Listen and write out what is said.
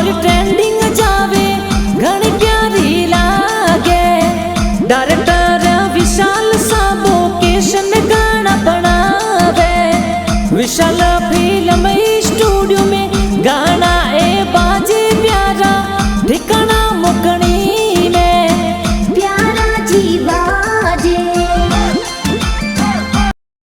और ट्रेंडिंग जावे घणी प्यारी लागे। डायरेक्टर विशाल साबो केशन गाना बनावे। विशाल फिल्म स्टूडियो में गाना ए बाजे प्यारा ठिकाना